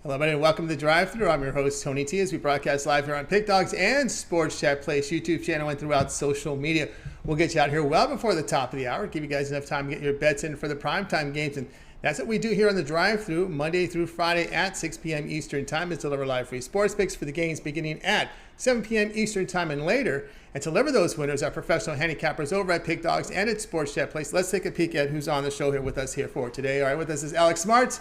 Hello, everybody, and welcome to the Drive-Thru. I'm your host, Tony T, as we broadcast live here on Pick Dogs and Sports Chat Place YouTube channel and throughout social media. We'll get you out here well before the top of the hour, give you guys enough time to get your bets in for the primetime games. And that's what we do here on the Drive-Thru, Monday through Friday at 6 p.m. Eastern Time. It's deliver live free sports picks for the games beginning at 7 p.m. Eastern Time and later. And to deliver those winners are professional handicappers over at Pick Dogs and at Sports Chat Place. Let's take a peek at who's on the show here with us here for today. All right, with us is Alex Smarts.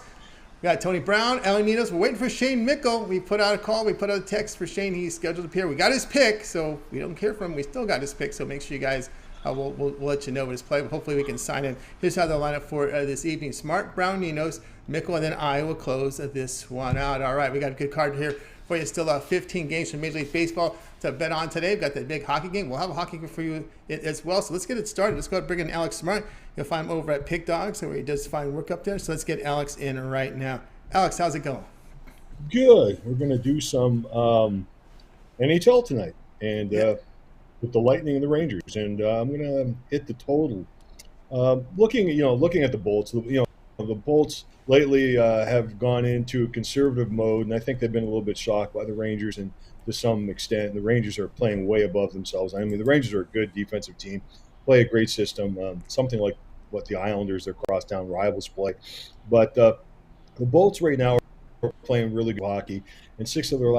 We got Tony Brown, Ninos. We're waiting for Shane Mickle. We put out a call. We put out a text for Shane. He's scheduled to appear. We got his pick, so we don't care for him. We still got his pick, so make sure you guys, we'll let you know what his play. But hopefully we can sign in. Here's how they'll line up for this evening. Smart, Brown, Ninos, Mickle, and then I will close this one out. All right, we got a good card here for you. Still 15 games from Major League Baseball to bet on today. We've got that big hockey game. We'll have a hockey game for you as well. So let's get it started. Let's go ahead and bring in Alex Smart. You'll find him over at Pick Dogs, where he does fine work up there. So let's get Alex in right now. Alex, how's it going? Good. We're going to do some NHL tonight, and with the Lightning and the Rangers, and I'm going to hit the total. Looking at the Bolts, the Bolts lately have gone into a conservative mode, and I think they've been a little bit shocked by the Rangers, and to some extent, the Rangers are playing way above themselves. I mean, the Rangers are a good defensive team, play a great system, something like what the Islanders, their crosstown rivals, play, but. The Bolts right now are playing really good hockey. In 6 of their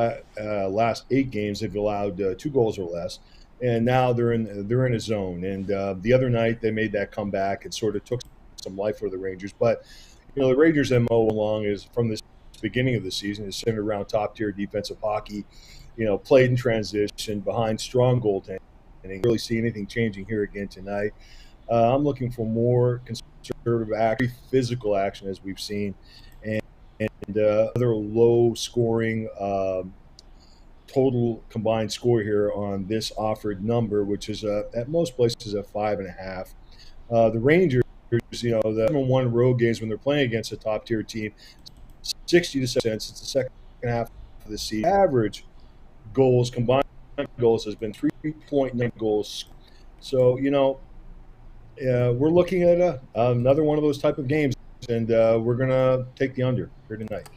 last 8 games, they've allowed 2 goals or less, and now they're in a zone. And the other night, they made that comeback and sort of took some life for the Rangers. But the Rangers' MO along is from the beginning of the season is centered around top-tier defensive hockey. Played in transition behind strong goaltending. And really see anything changing here again tonight. I'm looking for more conservative action, physical action as we've seen. And other low-scoring total combined score here on this offered number, which is at most places at 5.5. The Rangers, the number one road games when they're playing against a top-tier team, 60 to 7 cents. It's the second half of the season. Average combined goals has been 3.9 goals. So we're looking at another one of those type of games. And we're going to take the under here tonight.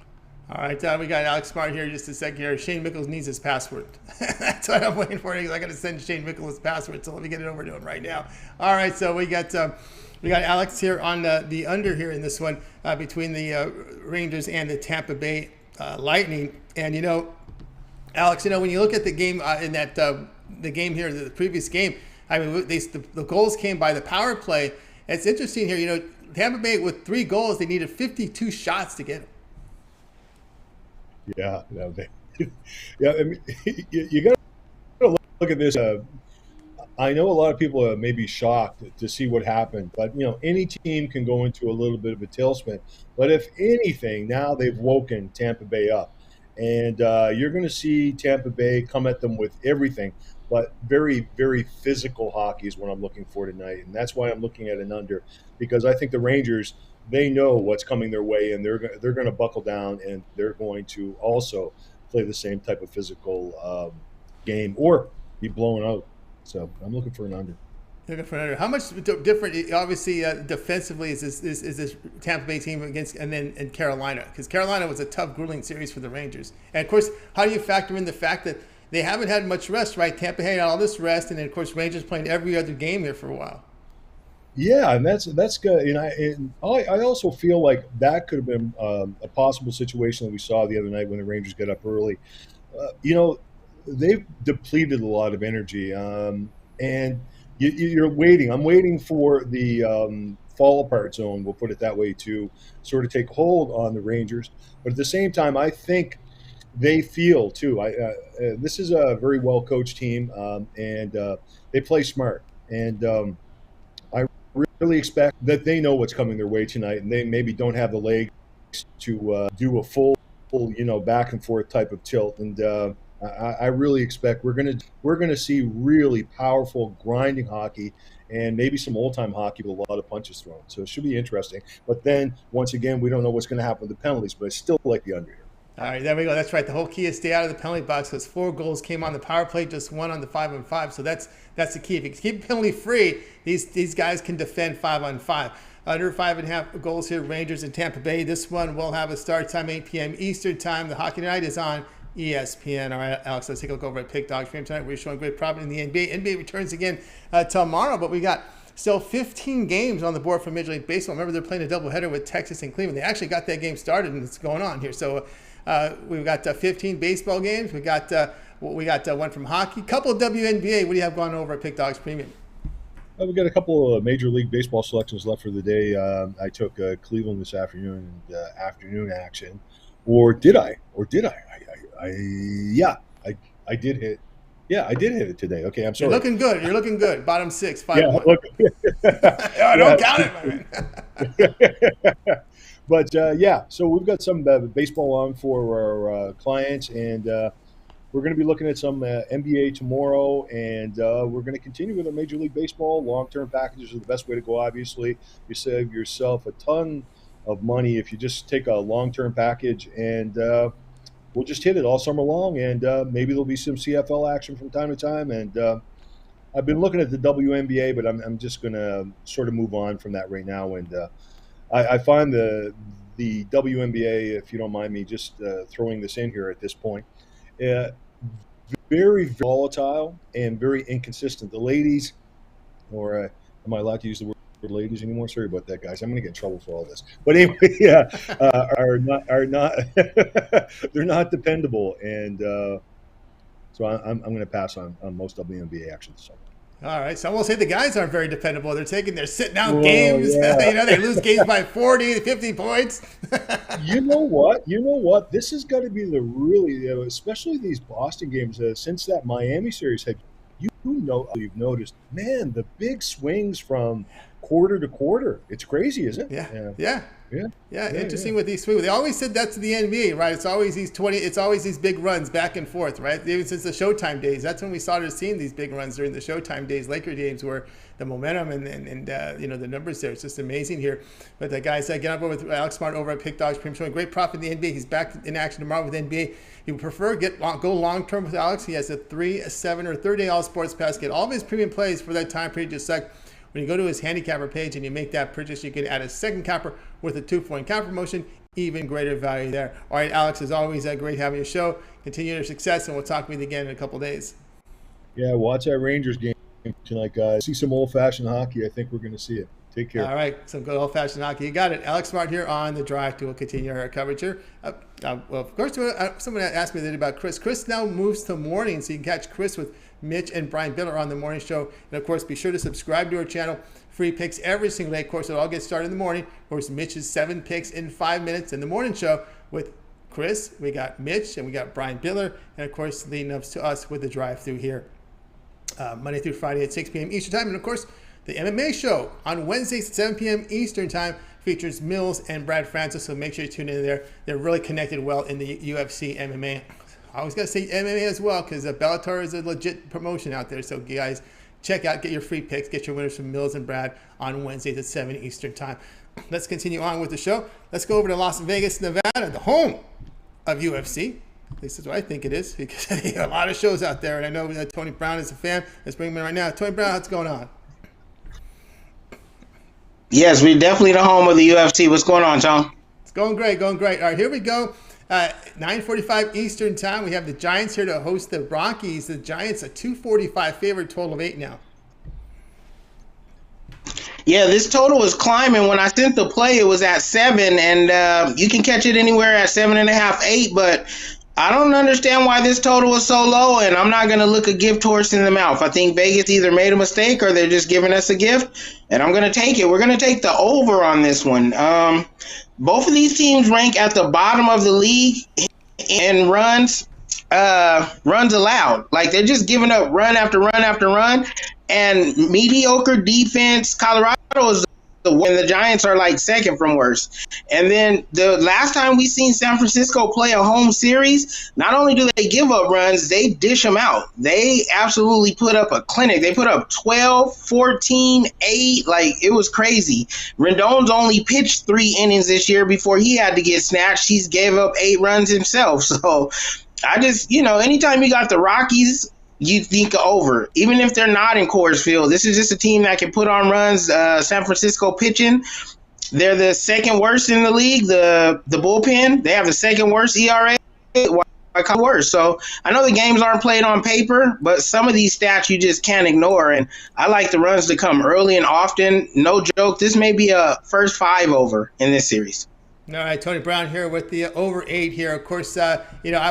All right, we got Alex Smart here just a second here. Shane Mickle needs his password. That's what I'm waiting for. I got to send Shane Mickle his password, so let me get it over to him right now. All right, so we got Alex here on the under here in this one between the Rangers and the Tampa Bay Lightning. And, Alex, when you look at the game in that the game here, the previous game, I mean, the goals came by the power play. It's interesting here, Tampa Bay with 3 goals, they needed 52 shots to get them. Yeah. I mean, you got to look at this. I know a lot of people may be shocked to see what happened, but any team can go into a little bit of a tailspin. But if anything, now they've woken Tampa Bay up, and you're going to see Tampa Bay come at them with everything. But very, very physical hockey is what I'm looking for tonight. And that's why I'm looking at an under, because I think the Rangers, they know what's coming their way, and they're going to buckle down, and they're going to also play the same type of physical game or be blown out. So I'm looking for an under. Looking for an under. How much different, obviously, defensively is this Tampa Bay team against and Carolina? Because Carolina was a tough, grueling series for the Rangers. And, of course, how do you factor in the fact that they haven't had much rest, right? Tampa had all this rest, and then, of course, Rangers playing every other game here for a while. Yeah, and that's good. And I also feel like that could have been a possible situation that we saw the other night when the Rangers got up early. They've depleted a lot of energy, and you're waiting. I'm waiting for the fall apart zone, we'll put it that way, to sort of take hold on the Rangers. But at the same time, I think they feel too. This is a very well coached team, and they play smart. And I really expect that they know what's coming their way tonight, and they maybe don't have the legs to do a full, back and forth type of tilt. And I really expect we're gonna see really powerful, grinding hockey, and maybe some old-time hockey with a lot of punches thrown. So it should be interesting. But then once again, we don't know what's going to happen with the penalties. But I still like the under here. All right, there we go. That's right. The whole key is stay out of the penalty box, because 4 goals came on the power play, just 1 on the 5-on-5. So that's the key. If you keep penalty free, these guys can defend 5-on-5. Under 5.5 goals here, Rangers in Tampa Bay. This one will have a start time 8 p.m. Eastern time. The hockey night is on ESPN. All right, Alex, let's take a look over at Pick Dogs Stream tonight. We're showing great profit in the NBA. NBA returns again tomorrow, but we got still 15 games on the board for Major League Baseball. Remember, they're playing a doubleheader with Texas and Cleveland. They actually got that game started, and it's going on here. So we've got 15 baseball games. We got one from hockey. Couple of WNBA. What do you have going over at Pick Dogs Premium? We've got a couple of Major League Baseball selections left for the day. I took Cleveland this afternoon, afternoon action. Or did I? Yeah, I did hit. Yeah, I did hit it today. Okay, I'm sorry. You're looking good. Bottom 6, 5-1. Don't count it, my man. But, so we've got some baseball on for our clients, and we're going to be looking at some NBA tomorrow, and we're going to continue with our Major League Baseball. Long-term packages are the best way to go, obviously. You save yourself a ton of money if you just take a long-term package, and we'll just hit it all summer long, and maybe there'll be some CFL action from time to time. And I've been looking at the WNBA, but I'm just going to sort of move on from that right now. And I find the WNBA, if you don't mind me just throwing this in here at this point, very volatile and very inconsistent. The ladies, or am I allowed to use the word ladies anymore? Sorry about that, guys. I'm going to get in trouble for all this. But anyway, are not they're not dependable, and so I'm going to pass on most WNBA action this summer. All right, so we'll say the guys aren't very dependable. They're sitting out games. Yeah. They lose games by 40, 50 points. You know what? This has got to be the really, especially these Boston games, since that Miami series had, you've noticed, man, the big swings from quarter to quarter. It's crazy, isn't it? Yeah. Interesting with these swings. They always said that's the NBA, right? It's always these big runs back and forth, right? Even since the Showtime days, that's when we started seeing these big runs during the Showtime days, Laker games, where the momentum and the numbers there. It's just amazing here. But the guys, get up with Alex Smart over at Pick Dogs Premium, showing great profit in the NBA. He's back in action tomorrow with NBA. He would prefer go long term with Alex. He has a 3, a 7, or 30-day all sports pass. Get all of his premium plays for that time period. Just like when you go to his handicapper page and you make that purchase, you can add a second capper with a 2-point cap promotion. Even greater value there. All right, Alex, as always, great having your show. Continue your success, and we'll talk with you again in a couple days. Yeah, watch that Rangers game tonight, guys. See some old-fashioned hockey. I think we're going to see it. Take care. All right, some good old-fashioned hockey. You got it. Alex Smart here on The Drive. We'll continue our coverage here. Well, of course, someone asked me about Chris. Chris now moves to morning, so you can catch Chris with Mitch and Brian Biller on the morning show. And, of course, be sure to subscribe to our channel. Free picks every single day. Of course, it all gets started in the morning. Of course, Mitch's 7 picks in 5 minutes in the morning show with Chris. We got Mitch, and we got Brian Biller. And, of course, leading up to us with the drive-through here. Monday through Friday at 6 p.m. Eastern Time. And, of course, the MMA show on Wednesdays at 7 p.m. Eastern Time features Mills and Brad Francis. So make sure you tune in there. They're really connected well in the UFC MMA. I always got to say MMA as well, because Bellator is a legit promotion out there. So, guys, check out, get your free picks, get your winners from Mills and Brad on Wednesdays at 7 Eastern Time. Let's continue on with the show. Let's go over to Las Vegas, Nevada, the home of UFC. At least that's what I think it is, because a lot of shows out there, and I know that Tony Brown is a fan. Let's bring him in right now. Tony Brown, what's going on? Yes, we're definitely the home of the UFC. What's going on, Tom? It's going great. All right, here we go. 9:45 Eastern Time. We have the Giants here to host the Rockies. The Giants a 245 favorite, total of 8 now. Yeah, this total is climbing. When I sent the play, it was at 7, and you can catch it anywhere at 7.5, 8. But I don't understand why this total is so low, and I'm not going to look a gift horse in the mouth. I think Vegas either made a mistake or they're just giving us a gift, and I'm going to take it. We're going to take the over on this one. Both of these teams rank at the bottom of the league in runs allowed. Like, they're just giving up run after run after run, and mediocre defense. Colorado is and the Giants are like second from worst. And then the last time we seen San Francisco play a home series, not only do they give up runs, they dish them out. They absolutely put up a clinic. They put up 12, 14, 8. Like, it was crazy. Rendon's only pitched 3 innings this year before he had to get snatched. He's gave up 8 runs himself. So I just, anytime you got the Rockies you think over. Even if they're not in Coors Field, this is just a team that can put on runs. San Francisco pitching, they're the second worst in the league. The bullpen, they have the second worst ERA. Worse. So I know the games aren't played on paper, but some of these stats you just can't ignore. And I like the runs to come early and often. No joke, this may be a first 5 over in this series. All right, Tony Brown here with the over 8 here. Of course, I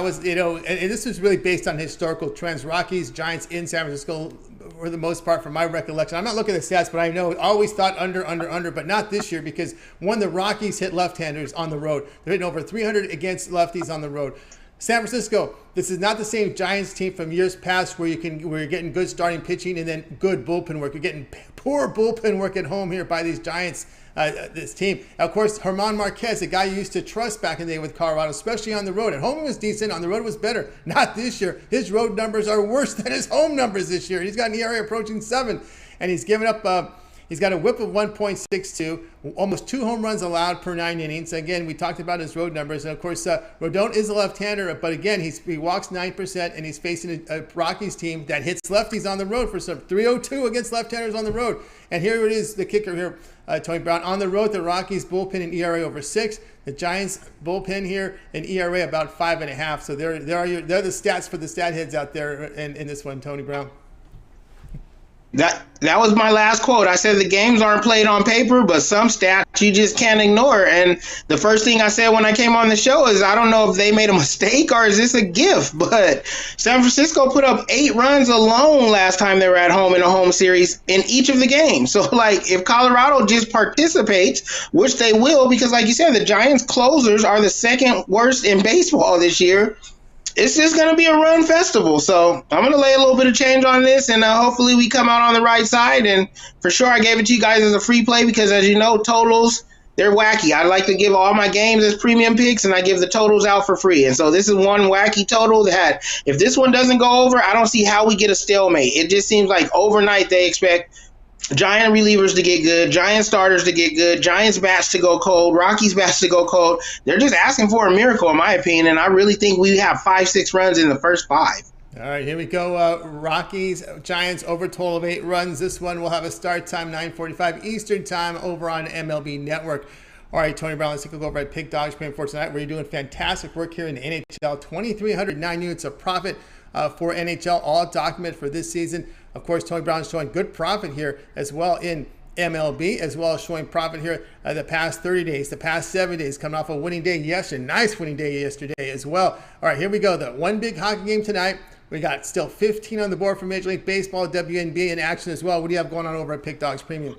was, and this was really based on historical trends. Rockies, Giants in San Francisco, for the most part, from my recollection. I'm not looking at the stats, but I know always thought under, but not this year because one, the Rockies hit left-handers on the road. They're hitting over 300 against lefties on the road. San Francisco, this is not the same Giants team from years past where you're getting good starting pitching and then good bullpen work. You're getting poor bullpen work at home here by these Giants, this team. Of course, German Marquez, a guy you used to trust back in the day with Colorado, especially on the road. At home, he was decent. On the road, was better. Not this year. His road numbers are worse than his home numbers this year. He's got an ERA approaching 7, and he's given up. He's got a whip of 1.62, almost 2 home runs allowed per 9 innings. Again, we talked about his road numbers. And, of course, Rodon is a left-hander, but, again, he walks 9%, and he's facing a Rockies team that hits lefties on the road for some 302 against left-handers on the road. And here it is, the kicker here, Tony Brown. On the road, the Rockies bullpen and ERA over 6. The Giants bullpen here and ERA about 5.5. So they're the stats for the stat heads out there in this one, Tony Brown. That was my last quote. I said the games aren't played on paper, but some stats you just can't ignore. And the first thing I said when I came on the show is I don't know if they made a mistake or is this a gift. But San Francisco put up 8 runs alone last time they were at home in a home series in each of the games. So, like, if Colorado just participates, which they will, because like you said, the Giants closers are the second worst in baseball this year, it's just going to be a run festival. So I'm going to lay a little bit of change on this, and hopefully we come out on the right side. And for sure, I gave it to you guys as a free play because, as you know, totals, they're wacky. I like to give all my games as premium picks, and I give the totals out for free. And so this is one wacky total that if this one doesn't go over, I don't see how we get a stalemate. It just seems like overnight they expect Giant relievers to get good, Giant starters to get good, Giants bats to go cold, Rockies bats to go cold. They're just asking for a miracle, in my opinion, and I really think we have 5-6 runs in the first 5. All right, here we go. Rockies, Giants over total of 8 runs. This one will have a start time 9:45 Eastern time over on MLB Network. All right, Tony Brown, let's take a look over at Pick Dogs Premium for tonight, where you're doing fantastic work here in the NHL. 2,309 units of profit for NHL, all documented for this season. Of course, Tony Brown's showing good profit here as well in MLB, as well as showing profit here the past 30 days, the past 7 days, coming off a winning day yesterday. Nice winning day yesterday as well. All right, here we go. The one big hockey game tonight. We got still 15 on the board for Major League Baseball, WNBA in action as well. What do you have going on over at Pick Dogs Premium?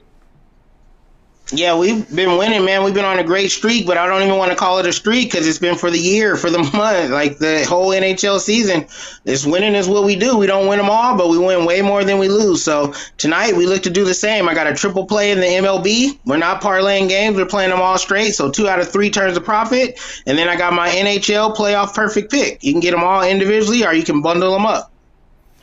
Yeah, we've been winning, man. We've been on a great streak, but I don't even want to call it a streak because it's been for the year, for the month, like the whole NHL season. This winning is what we do. We don't win them all, but we win way more than we lose. So tonight we look to do the same. I got a triple play in the MLB. We're not parlaying games. We're playing them all straight. So 2 out of 3 turns of profit. And then I got my NHL playoff perfect pick. You can get them all individually or you can bundle them up.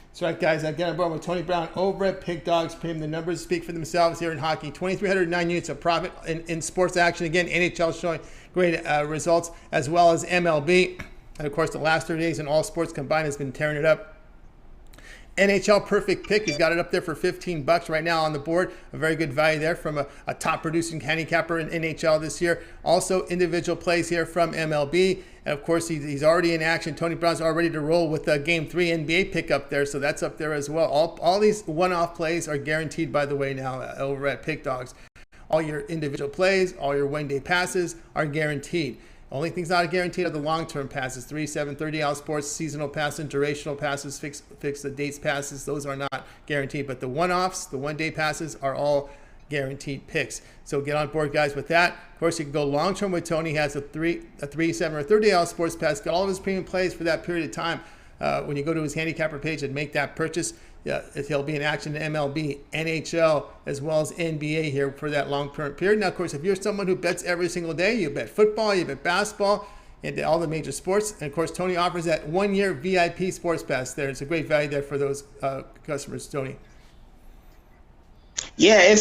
That's right, guys. I got a board with Tony Brown over at Pick Dogs Premium. The numbers speak for themselves here in hockey. 2,309 units of profit in sports action. Again, NHL showing great results, as well as MLB. And, of course, the last 30 days in all sports combined has been tearing it up. NHL perfect pick. He's got it up there for $15 right now on the board. A very good value there from a top producing handicapper in NHL this year. Also individual plays here from MLB. And of course, he's already in action. Tony Brown's all ready to roll with a Game 3 NBA pick up there. So that's up there as well. All these one-off plays are guaranteed, by the way, now over at Pick Dogs. All your individual plays, all your one-day passes are guaranteed. Only things not guaranteed are the long-term passes, 3, 7, 30-hour sports, seasonal passes, durational passes, fix the dates passes. Those are not guaranteed. But the one-offs, the one-day passes are all guaranteed picks. So get on board, guys, with that. Of course, you can go long-term with Tony. He has a 3, 7, or 30-hour sports pass. Got all of his premium plays for that period of time. When you go to his handicapper page and make that purchase, he'll be in action in MLB, NHL, as well as NBA here for that long-term period. Now, of course, if you're someone who bets every single day, you bet football, you bet basketball, and all the major sports. And, of course, Tony offers that 1-year VIP sports pass there. It's a great value there for those customers, Tony. Yeah,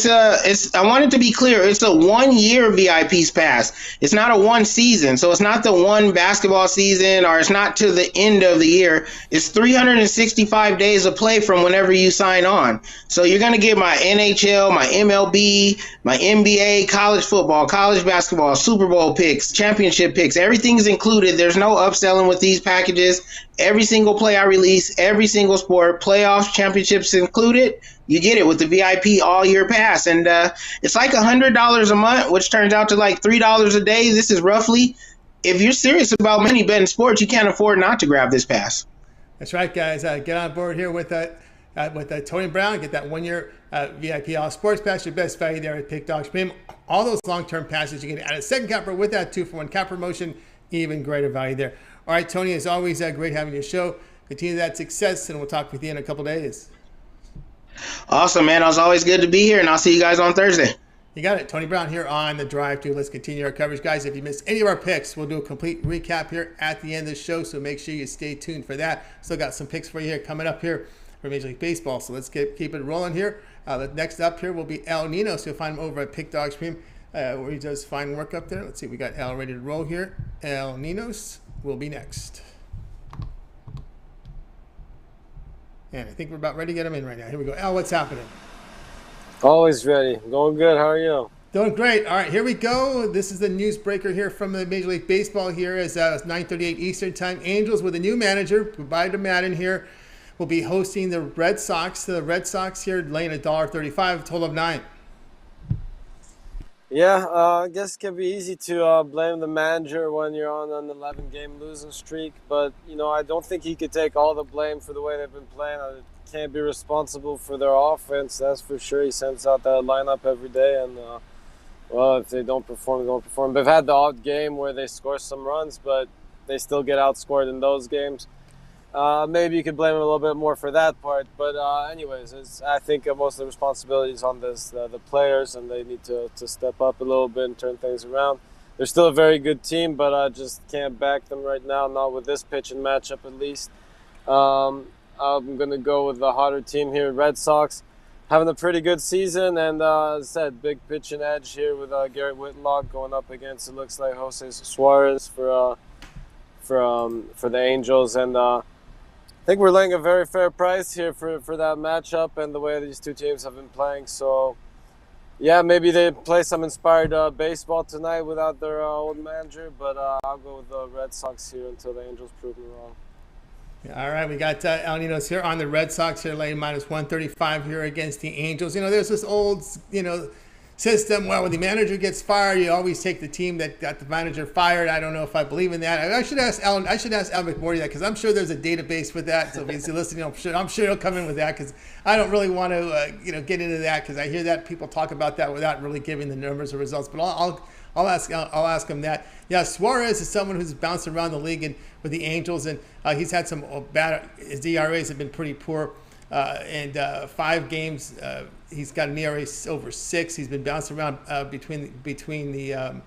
I want it to be clear. It's a 1 year VIP's pass. It's not a one season. So it's not the one basketball season, or it's not to the end of the year. It's 365 days of play from whenever you sign on. So you're going to get my NHL, my MLB, my NBA, college football, college basketball, Super Bowl picks, championship picks. Everything's included. There's no upselling with these packages. Every single play I release, every single sport, playoffs, championships included, you get it with the VIP all year pass. And it's like $100 a month, which turns out to like $3 a day. This is roughly, if you're serious about money betting sports, you can't afford not to grab this pass. That's right, guys. Get on board here with Tony Brown. Get that 1 year VIP All Sports Pass, your best value there at Pick Dogs Premium. All those long-term passes, you can add a second capper with that 2-for-1 cap promotion, even greater value there. All right, Tony, as always, great having your show. Continue that success, and we'll talk with you in a couple days. Awesome, man. It was always good to be here, and I'll see you guys on Thursday. You got it. Tony Brown here on The Drive, too. Let's continue our coverage. Guys, if you missed any of our picks, we'll do a complete recap here at the end of the show, so make sure you stay tuned for that. Still got some picks for you here coming up here for Major League Baseball, so let's keep it rolling here. Next up here will be El Ninos. You'll find him over at Pick Dogs Premium, where he does fine work up there. Let's see. We got El ready to roll here. El Ninos will be next. And I think we're about ready to get him in right now. Here we go. El, what's happening? Always ready. Going good. How are you? Doing great. All right, here we go. This is the newsbreaker here from the Major League Baseball here as 9:38 Eastern Time. Angels with a new manager, goodbye to Madden here, will be hosting the Red Sox. The Red Sox here laying $1.35, total of 9. Yeah, I guess it can be easy to blame the manager when you're on an 11-game losing streak. But, I don't think he could take all the blame for the way they've been playing. Can't be responsible for their offense, that's for sure. He sends out that lineup every day. And, if they don't perform, they don't perform. They've had the odd game where they score some runs, but they still get outscored in those games. Maybe you could blame him a little bit more for that part. But anyways, I think most of the responsibility is on the players, and they need to step up a little bit and turn things around. They're still a very good team, but I just can't back them right now, not with this pitching matchup at least. I'm going to go with the hotter team here, Red Sox. Having a pretty good season, and as I said, big pitching edge here with Garrett Whitlock going up against, it looks like, Jose Suarez for the Angels. And I think we're laying a very fair price here for that matchup and the way these two teams have been playing. So, yeah, maybe they play some inspired baseball tonight without their old manager, but I'll go with the Red Sox here until the Angels prove me wrong. All right, we got El Ninos here on the Red Sox here, laying -135 here against the Angels. There's this old, system. Well, when the manager gets fired, you always take the team that got the manager fired. I don't know if I believe in that. I should ask Al McMorty that, because I'm sure there's a database with that. So if he's listening, I'm sure he'll come in with that, because I don't really want to, get into that, because I hear that people talk about that without really giving the numbers or results. But I'll ask him that. Yeah, Suarez is someone who's bounced around the league and with the Angels, and he's had some bad. His ERAs have been pretty poor. And 5 games, he's got an ERA over 6. He's been bouncing around between the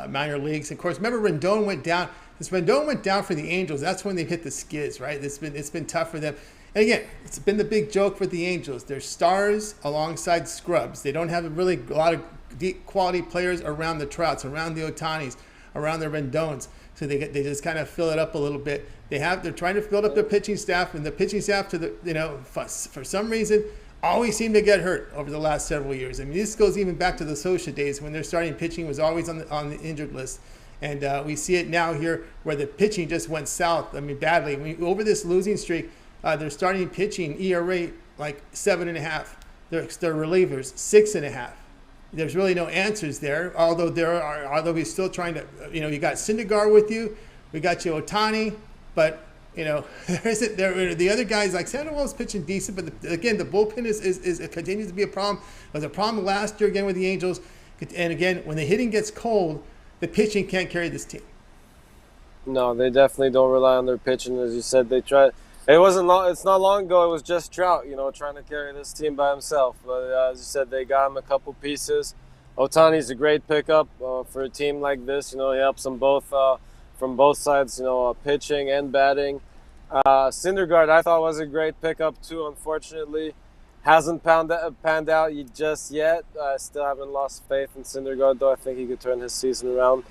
minor leagues. Of course, remember Rendon went down. Since Rendon went down for the Angels, that's when they hit the skids, right? It's been tough for them. And again, it's been the big joke for the Angels. They're stars alongside scrubs. They don't have a lot of deep quality players around the Trouts, around the Otanis, around the Rendons. So they just kind of fill it up a little bit. They're trying to build up their pitching staff, and the pitching staff for some reason always seem to get hurt over the last several years. I mean, this goes even back to the Socia days when their starting pitching was always on the injured list. And we see it now here where the pitching just went south. I mean, badly. Over this losing streak, their starting pitching ERA like 7.5. Their relievers 6.5. There's really no answers there. Although he's still trying to, you got Syndergaard with you, we got you Otani, but there isn't there. The other guys like Sandoval's pitching decent, but again the bullpen is continues to be a problem. It was a problem last year again with the Angels, and again when the hitting gets cold, the pitching can't carry this team. No, they definitely don't rely on their pitching. As you said, they tried. It's not long ago. It was just Trout, trying to carry this team by himself. But as you said, they got him a couple pieces. Otani's a great pickup for a team like this. He helps them both from both sides. Pitching and batting. Syndergaard, I thought, was a great pickup too. Unfortunately, hasn't panned out just yet. I still haven't lost faith in Syndergaard, though. I think he could turn his season around.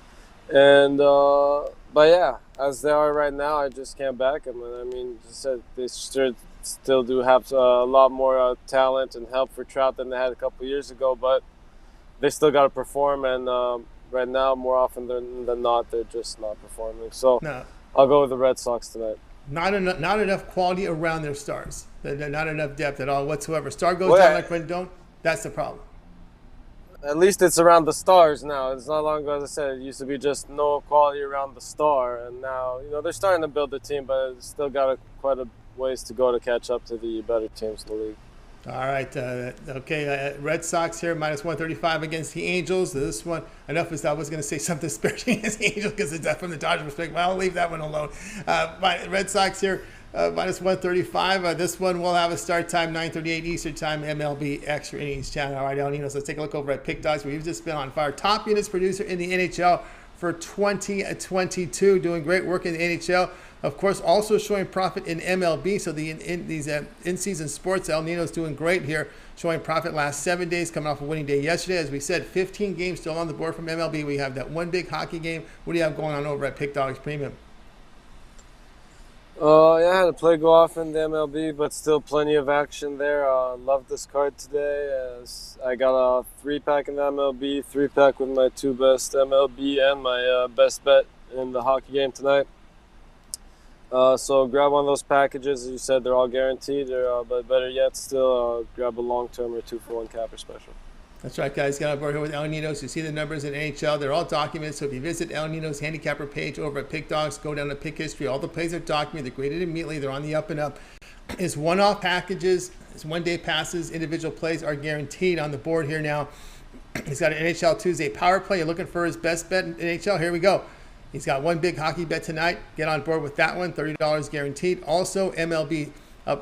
And but yeah, as they are right now, I just can't back them. And I mean, just said they still do have a lot more talent and help for Trout than they had a couple years ago, but they still got to perform. And right now, more often than not, they're just not performing. So No. I'll go with the Red Sox tonight. Not enough quality around their stars. Not enough depth at all whatsoever. Star goes down like Rendon. That's the problem. At least it's around the stars now. It's not long ago, as I said, it used to be just no quality around the star. And now, they're starting to build the team, but it's still got quite a ways to go to catch up to the better teams in the league. All right. Okay. Red Sox here, minus 135 against the Angels. This one, enough is I was going to say something disparaging against the Angels because it's from the Dodgers perspective. Well, I'll leave that one alone. Red Sox here, minus 135. This one will have a start time, 9:38 Eastern Time, MLB Extra Innings channel. All right, El Ninos, let's take a look over at Pick Dogs, where you've just been on fire. Top units producer in the NHL for 2022, doing great work in the NHL. Of course, also showing profit in MLB. So these in-season sports, El Nino's doing great here, showing profit last 7 days, coming off a winning day yesterday. As we said, 15 games still on the board from MLB. We have that one big hockey game. What do you have going on over at Pick Dogs Premium? Yeah, I had to play go off in the MLB, but still plenty of action there. Loved this card today. I got a 3-pack in the MLB, 3-pack with my 2 best MLB and my best bet in the hockey game tonight. So grab one of those packages. As you said, they're all guaranteed. But better yet, still grab a long-term or 2-for-1 capper special. That's right, guys. Got on board here with El Ninos. You see the numbers in NHL. They're all documented. So if you visit El Ninos handicapper page over at Pick Dogs, go down to Pick History. All the plays are documented. They're graded immediately. They're on the up and up. It's one-off packages. It's one-day passes. Individual plays are guaranteed on the board here now. He's got an NHL Tuesday power play. You're looking for his best bet in NHL. Here we go. He's got one big hockey bet tonight. Get on board with that one. $30 guaranteed. Also, MLB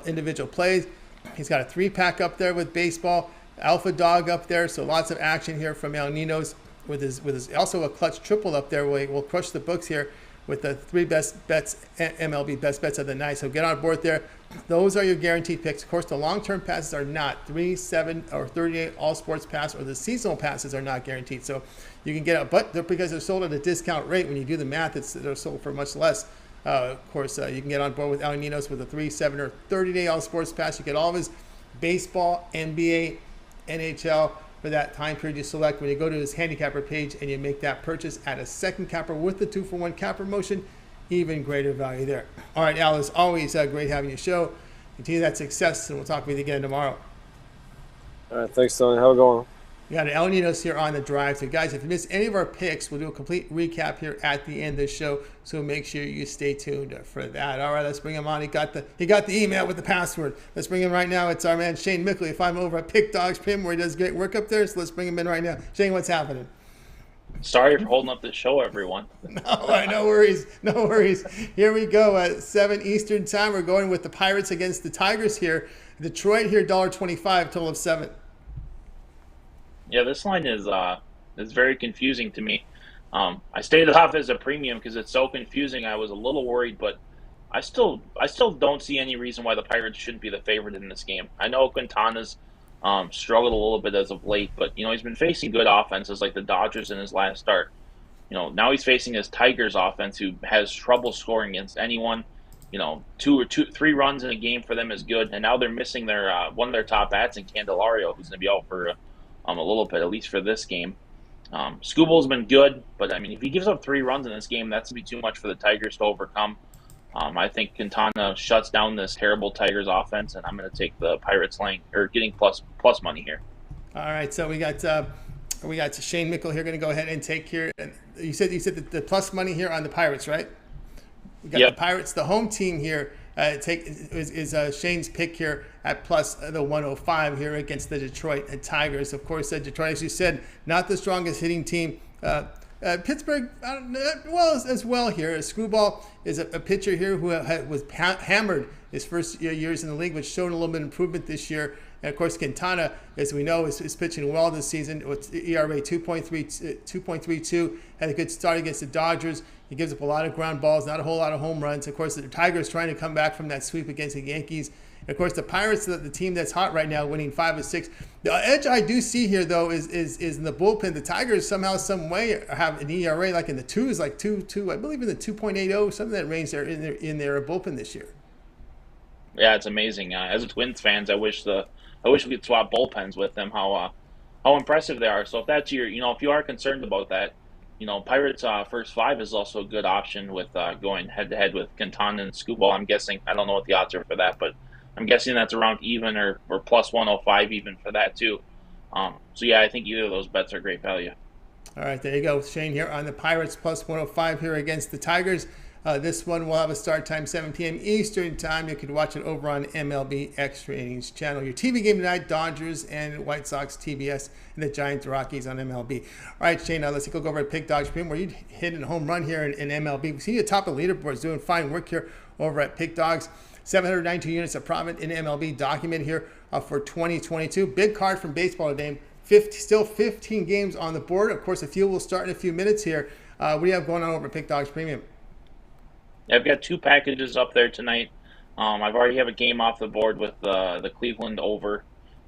individual plays. He's got a 3-pack up there with baseball. Alpha Dog up there. So lots of action here from El Ninos with his also a clutch triple up there. We'll crush the books here with the 3 best bets, MLB best bets of the night. So get on board there. Those are your guaranteed picks. Of course, the long-term passes are not. 3, 7, or 38 all-sports pass or the seasonal passes are not guaranteed. So you can get but because they're sold at a discount rate. When you do the math, they're sold for much less. Of course, you can get on board with El Ninos with a 3, 7, or 30-day all-sports pass. You get all of his baseball, NBA, NHL for that time period you select. When you go to his handicapper page and you make that purchase at a second capper with the 2-for-1 capper motion, even greater value there. All right, Al, as always, great having you show. Continue that success, and we'll talk with you again tomorrow. All right, thanks, Tony. How are we going? We got El Ninos here on the drive. So, guys, if you missed any of our picks, we'll do a complete recap here at the end of the show. So make sure you stay tuned for that. All right, let's bring him on. He got the email with the password. Let's bring him right now. It's our man Shane Mickle. You find him over at Pick Dogs Pim, where he does great work up there. So let's bring him in right now. Shane, what's happening? Sorry for holding up the show, everyone. No worries. No worries. Here we go. At 7 Eastern Time, we're going with the Pirates against the Tigers here. Detroit here, $1.25, total of 7. Yeah, this line is very confusing to me. I stayed off as a premium because it's so confusing. I was a little worried, but I still don't see any reason why the Pirates shouldn't be the favorite in this game. I know Quintana's struggled a little bit as of late, but he's been facing good offenses like the Dodgers in his last start. Now he's facing his Tigers offense, who has trouble scoring against anyone. 3 runs in a game for them is good, and now they're missing their one of their top bats in Candelario, who's going to be out for a little bit, at least for this game. Scooble's been good, but I mean, if he gives up 3 runs in this game, that's going to be too much for the Tigers to overcome. I think Quintana shuts down this terrible Tigers offense, and I'm going to take the Pirates getting plus money here. All right, so we got Shane Mickle here going to go ahead and take here. And you said the plus money here on the Pirates, right? We got the Pirates, the home team here. Is Shane's pick here at plus the 105 here against the Detroit Tigers. Of course, Detroit, as you said, not the strongest hitting team. Pittsburgh, as well here. Screwball is a pitcher here who was hammered his first years in the league, which showed a little bit of improvement this year. And of course, Quintana, as we know, is pitching well this season with ERA 2.32. Had a good start against the Dodgers. He gives up a lot of ground balls, not a whole lot of home runs. Of course, the Tigers trying to come back from that sweep against the Yankees Of course, the Pirates, the team that's hot right now, winning 5 of 6. The edge I do see here, though, is in the bullpen. The Tigers somehow, some way, have an ERA like in the twos, like 2, I believe in the 2.80, something that range there in their bullpen this year. Yeah, it's amazing. As a Twins fans, I wish we could swap bullpens with them. How impressive they are. So if that's if you are concerned about that, Pirates first 5 is also a good option with going head to head with Quintana and Scubal. I'm guessing. I don't know what the odds are for that, but I'm guessing that's around even or plus 105 even for that too. So yeah, I think either of those bets are great value. All right, there you go, Shane here on the Pirates plus 105 here against the Tigers. This one will have a start time 7 p.m. Eastern time. You can watch it over on MLB Extra Innings channel. Your TV game tonight, Dodgers and White Sox, TBS, and the Giants, Rockies on MLB. All right, Shane, now let's go over at Pick Dogs Premium, where you hit a home run here in MLB. We see you top of the leaderboards, doing fine work here over at Pick Dogs. 792 units of profit in MLB documented here for 2022. Big card from baseball today. Still 15 games on the board. Of course, a few will start in a few minutes here. What do you have going on over at Pick Dogs Premium? I've got 2 packages up there tonight. I've already have a game off the board with the Cleveland over.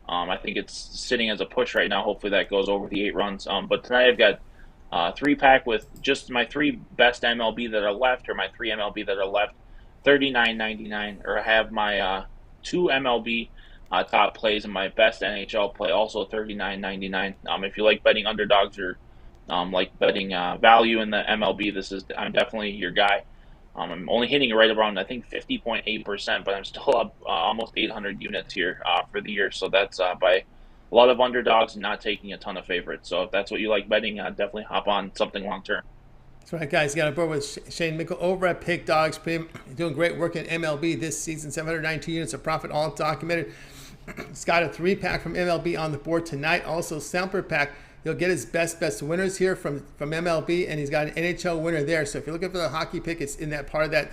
I think it's sitting as a push right now. Hopefully that goes over the 8 runs. But tonight I've got 3-pack with just my 3 best MLB that are left, or my 3 MLB that are left, $39.99. Or I have my 2 MLB top plays and my best NHL play, also $39.99. If you like betting underdogs or like betting value in the MLB, I'm definitely your guy. I'm only hitting right around, I think, 50.8%, but I'm still up almost 800 units here for the year. So that's by a lot of underdogs and not taking a ton of favorites. So if that's what you like betting, definitely hop on something long term. That's right, guys. Got on board with Shane Mickle over at Pick Dogs Premium. Doing great work in MLB this season. 792 units of profit, all documented. It's got a 3-pack from MLB on the board tonight. Also, sampler pack. He'll get his best winners here from MLB, and he's got an NHL winner there. So if you're looking for the hockey pick, it's in that part of that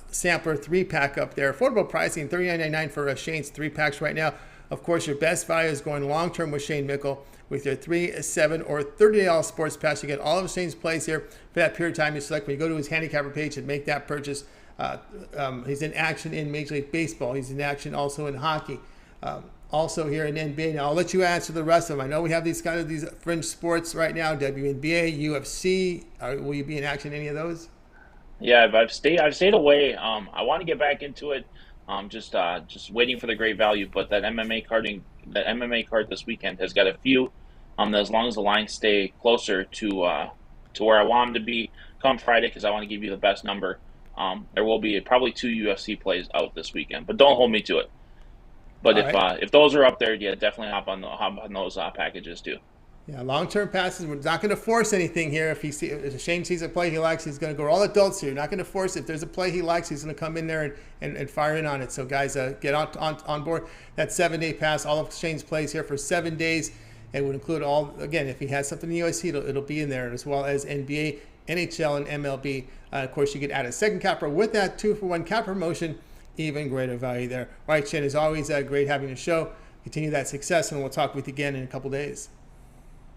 sampler 3-pack up there. Affordable pricing, $39.99 for Shane's 3-packs right now. Of course, your best value is going long-term with Shane Mickle with your 3, 7, or $30 sports pass. You get all of Shane's plays here for that period of time you select. When you go to his handicapper page and make that purchase, he's in action in Major League Baseball. He's in action also in hockey. Also here in NBA. Now I'll let you answer the rest of them. I know we have these fringe sports right now, WNBA, UFC. Will you be in action in any of those? Yeah, I've stayed away. I want to get back into it. Just waiting for the great value. But that MMA card this weekend has got a few. As long as the lines stay closer to where I want them to be come Friday, because I want to give you the best number. There will be probably 2 UFC plays out this weekend, but don't hold me to it. But if those are up there, yeah, definitely hop on those packages too. Yeah, long-term passes. We're not going to force anything here. If Shane sees a play he likes, he's going to go all adults here. Not going to force it. If there's a play he likes, he's going to come in there and fire in on it. So guys, get on board that 7-day pass. All of Shane's plays here for 7 days. It would include all, again, if he has something in the USC, it'll be in there, as well as NBA, NHL, and MLB. Of course, you could add a second capper with that 2-for-1 cap promotion. Even greater value there. All right, Shane, as always, great having the show. Continue that success, and we'll talk with you again in a couple days.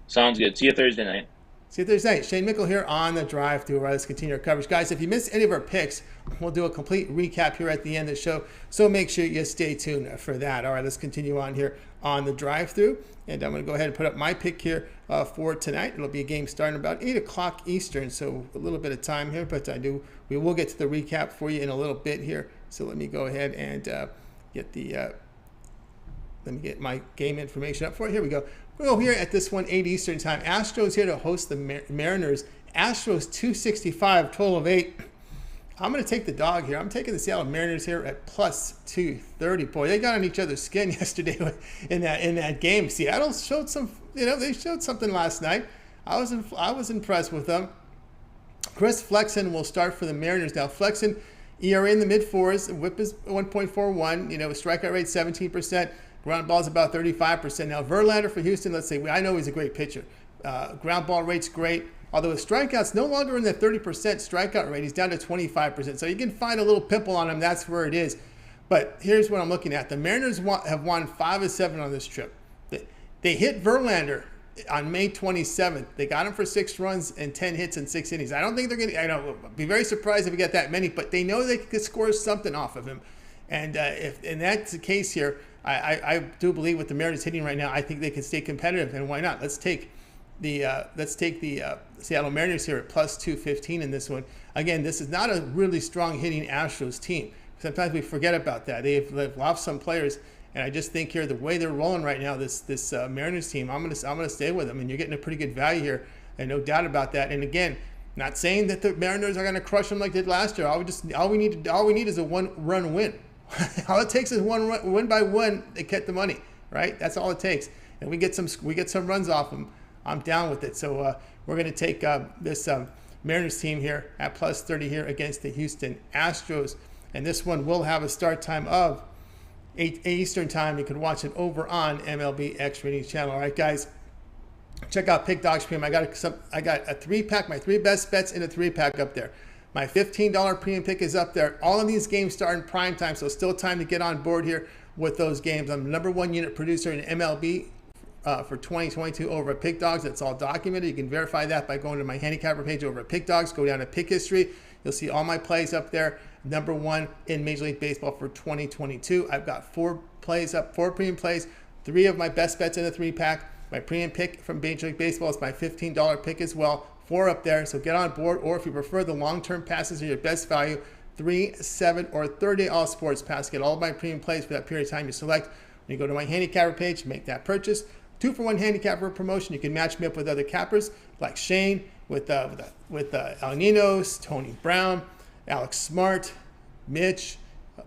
Sounds good. See you Thursday night. See you Thursday night. Shane Mickle here on the drive through. All right, let's continue our coverage. Guys, if you missed any of our picks, we'll do a complete recap here at the end of the show. So make sure you stay tuned for that. All right, let's continue on here on the drive through. And I'm going to go ahead and put up my pick here for tonight. It'll be a game starting about 8 o'clock Eastern, so a little bit of time here. But we will get to the recap for you in a little bit here. So let me go ahead and let me get my game information up for you. Here we go. We'll go here at this one, 8 Eastern time. Astros here to host the Mariners. Astros 265, total of 8. I'm going to take the dog here. I'm taking the Seattle Mariners here at plus 230. Boy, they got on each other's skin yesterday in that game. Seattle showed they showed something last night. I was impressed with them. Chris Flexen will start for the Mariners. Now, Flexen, ERA in the mid-4s, whip is 1.41, strikeout rate 17%, ground ball is about 35%. Now, Verlander for Houston, let's say, I know he's a great pitcher. Ground ball rate's great, although his strikeout's no longer in the 30% strikeout rate. He's down to 25%. So you can find a little pimple on him, that's where it is. But here's what I'm looking at. The Mariners have won 5 of 7 on this trip. They hit Verlander on May 27th. They got him for 6 runs and 10 hits in 6 innings. I don't think they're going to, be very surprised if we get that many, but they know they could score something off of him. And and that's the case here, I do believe with the Mariners hitting right now, I think they can stay competitive. And why not? Let's take the Seattle Mariners here at plus 215 in this one. Again, this is not a really strong hitting Astros team. Sometimes we forget about that. They've lost some players, and I just think here the way they're rolling right now, this Mariners team, I'm gonna stay with them, and you're getting a pretty good value here, and no doubt about that. And again, not saying that the Mariners are gonna crush them like they did last year. All we need is a one-run win. All it takes is one by one to get the money, right? That's all it takes, and we get some runs off them. I'm down with it. So we're gonna take this Mariners team here at plus 30 here against the Houston Astros. And this one will have a start time of 8 Eastern time. You can watch it over on MLB X Ratings channel. All right, guys, check out Pick Dogs Premium. I got a 3-pack, my 3 best bets in a 3-pack up there. My $15 premium pick is up there. All of these games start in prime time, so still time to get on board here with those games. I'm the #1 unit producer in MLB for 2022 over at Pick Dogs. That's all documented. You can verify that by going to my handicapper page over at Pick Dogs. Go down to Pick History. You'll see all my plays up there. #1 in Major League Baseball for 2022. I've got 4 premium plays, 3 of my best bets in a 3-pack. My premium pick from Major League Baseball is my $15 pick as well. 4 up there, so get on board. Or if you prefer the long-term passes are your best value, 3, 7, or 30 all sports pass. Get all of my premium plays for that period of time you select. When you go to my handicapper page, make that purchase. 2-for-1 handicapper promotion. You can match me up with other cappers like Shane with El Ninos, Tony Brown, Alex Smart, Mitch,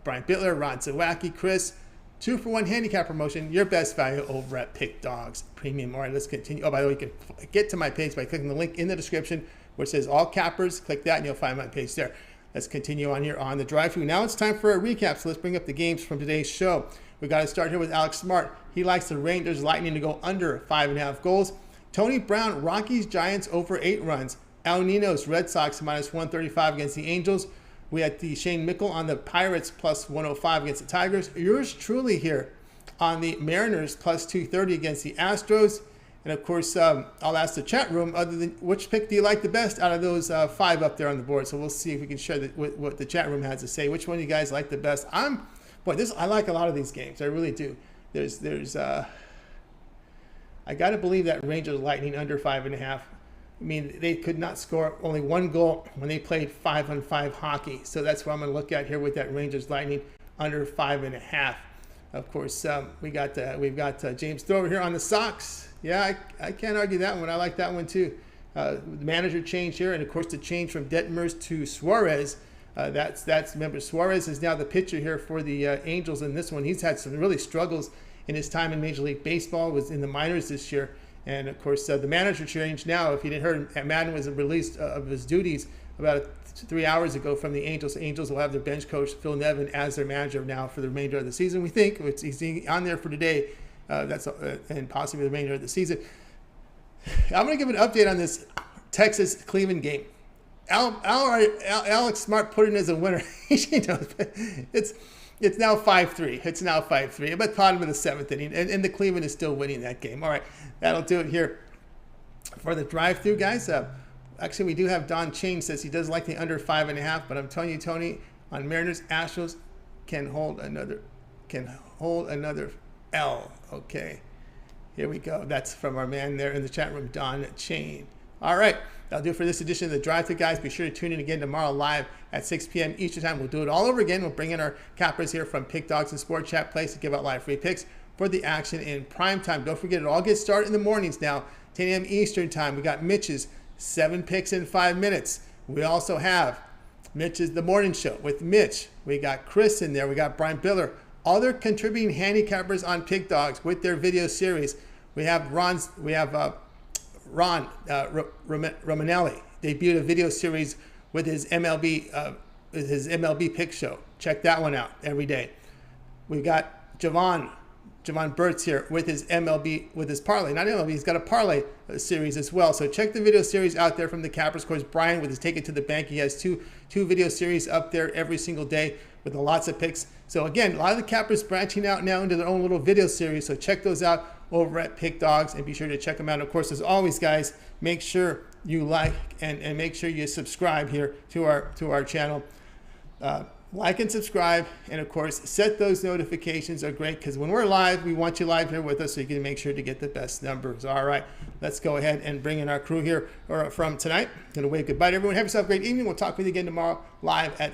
Brian Bittler, Ron Zawacki, Chris. 2-for-1 handicap promotion, your best value over at Pick Dogs Premium. All right, let's continue. Oh, by the way, you can get to my page by clicking the link in the description where it says all cappers. Click that and you'll find my page there. Let's continue on here on the drive-thru. Now it's time for a recap, so let's bring up the games from today's show. We got to start here with Alex Smart. He likes the Rangers Lightning to go under 5.5 goals. Tony Brown, Rockies Giants over 8 runs. Al Ninos Red Sox minus 135 against the Angels. We had the Shane Mickle on the Pirates plus 105 against the Tigers. Yours truly here on the Mariners plus 230 against the Astros. And of course, I'll ask the chat room, other than which pick do you like the best out of those 5 up there on the board? So we'll see if we can share what the chat room has to say. Which one do you guys like the best? I like a lot of these games. I really do. I got to believe that Rangers Lightning under 5.5. I mean, they could not score only 1 goal when they played 5-on-5 hockey. So that's what I'm going to look at here with that Rangers Lightning under 5.5. Of course, we've got James Thrower here on the Sox. Yeah, I can't argue that one. I like that one too. The manager change here, and of course the change from Detmers to Suarez. Remember, Suarez is now the pitcher here for the Angels in this one. He's had some really struggles in his time in Major League Baseball. Was in the minors this year. And of course, the manager change now. If you didn't hear, Madden was released of his duties about 3 hours ago from the Angels. The Angels will have their bench coach Phil Nevin as their manager now for the remainder of the season. We think he's on there for today. And possibly the remainder of the season. I'm going to give an update on this Texas-Cleveland game. Alex Smart put it as a winner. She knows. It's now 5-3. It's now 5-3. I'm at the bottom of the 7th inning, and the Cleveland is still winning that game. All right, that'll do it here for the drive-through, guys. Actually, we do have Don Chain says he does like the under 5.5, but I'm telling you, Tony, on Mariners, Astros can hold another L. Okay, here we go. That's from our man there in the chat room, Don Chain. All right, that'll do it for this edition of the drive-thru, guys. Be sure to tune in again tomorrow live at 6 p.m. Eastern time. We'll do it all over again. We'll bring in our cappers here from Pick Dogs and Sport Chat Place to give out live free picks for the action in prime time. Don't forget, it all gets started in the mornings now, 10 a.m. Eastern time. We got Mitch's 7 picks in 5 minutes. We also have Mitch's The Morning Show with Mitch. We got Chris in there. We got Brian Biller. Other contributing handicappers on Pick Dogs with their video series. We have Ron Romanelli debuted a video series with his MLB pick show. Check that one out every day. We got Javon Burtz here with his parlay. Not MLB, he's got a parlay series as well. So check the video series out there from the Cappers. Of course, Brian with his Take It to the Bank. He has two video series up there every single day with lots of picks. So again, a lot of the Cappers branching out now into their own little video series. So check those out over at Pick Dogs and be sure to check them out. And of course, as always, guys, make sure you like and make sure you subscribe here to our channel. Like and subscribe, and of course, set those notifications are great because when we're live, we want you live here with us so you can make sure to get the best numbers. All right, let's go ahead and bring in our crew here from tonight. Going to wave goodbye to everyone. Have yourself a great evening. We'll talk with you again tomorrow live at